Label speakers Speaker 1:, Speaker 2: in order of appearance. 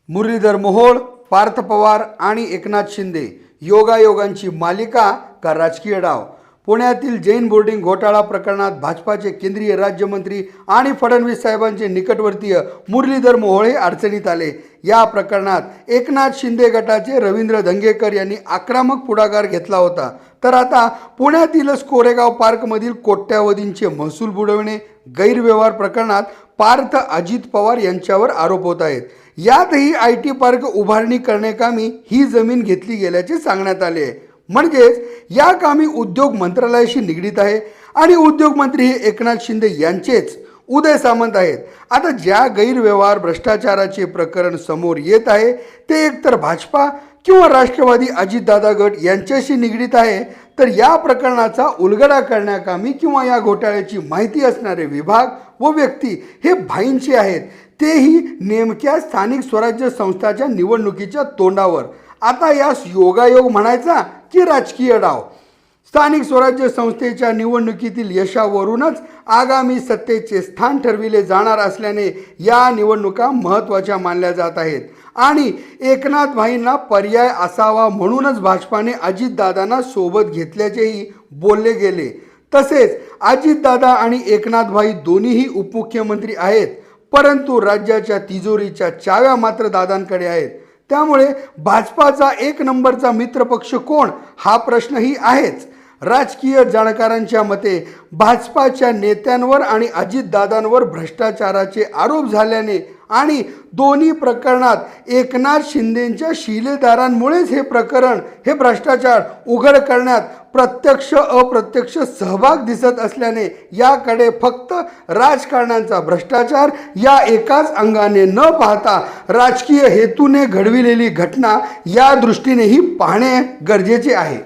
Speaker 1: मुरलीधर मोहोळ, पार्थ पवार आणि एकनाथ शिंदे योगायोगांची मालिका का राजकीय डाव? पुण्यातील जैन बोर्डिंग घोटाळा प्रकरणात भाजपाचे केंद्रीय राज्यमंत्री आणि फडणवीस साहेबांचे निकटवर्तीय मुरलीधर मोहोळ हे अडचणीत आले। या प्रकरणात एकनाथ शिंदे गटाचे रवींद्र धंगेकर यांनी आक्रमक पुढाकार घेतला होता। तर आता पुण्यातीलच कोरेगाव पार्कमधील कोट्यावधींचे महसूल बुडवणे गैरव्यवहार प्रकरणात पार्थ अजित पवार यांच्यावर आरोप होत आहेत। यातही IT पार्क उभारणी करण्याकामी ही जमीन घेतली गेल्याचे सांगण्यात आले आहे। म्हणजेच या कामी उद्योग मंत्रालयाशी निगडीत आहे आणि उद्योग मंत्री हे एकनाथ शिंदे यांचेच उदय सामंत आहेत। आता ज्या गैरव्यवहार भ्रष्टाचाराचे प्रकरण समोर येत आहे ते एकतर भाजपा किंवा राष्ट्रवादी अजितदादा गट यांच्याशी निगडीत आहे, तर या प्रकरणाचा उलगडा करण्याकामी किंवा या घोटाळ्याची माहिती असणारे विभाग व व्यक्ती हे भाईंचे आहेत, तेही नेमक्या स्थानिक स्वराज्य संस्थांच्या निवडणुकीच्या तोंडावर। आता यास योगायोग म्हणायचा की राजकीय डाव? स्थानिक स्वराज्य संस्थेच्या निवडणुकीतील यशावरूनच आगामी सत्तेचे स्थान ठरविले जाणार असल्याने या निवडणुका महत्त्वाच्या मानल्या जात आहेत आणि एकनाथ भाईंना पर्याय असावा म्हणूनच भाजपाने अजितदादांना सोबत घेतल्याचेही बोलले गेले। तसेच अजितदादा आणि एकनाथ भाई दोन्हीही उपमुख्यमंत्री आहेत, परंतु राज्याच्या तिजोरीच्या चाव्या मात्र दादांकडे आहेत। त्यामुळे भाजपाचा एक नंबरचा मित्रपक्ष कोण हा प्रश्नही आहेच। राजकीय जाणकारांच्या मते भाजपाच्या नेत्यांवर आणि अजितदादांवर भ्रष्टाचाराचे आरोप झाल्याने आणि दोन्ही प्रकरणात एकनाथ शिंदेंच्या शिलेदारांमुळेच हे भ्रष्टाचार उघड करण्यात प्रत्यक्ष अप्रत्यक्ष सहभाग दिसत असल्याने याकडे फक्त राजकारण्यांचा भ्रष्टाचार या एकाच अंगाने न पाहता राजकीय हेतूने घडविलेली घटना या दृष्टीनेही पाहणे गरजेचे आहे।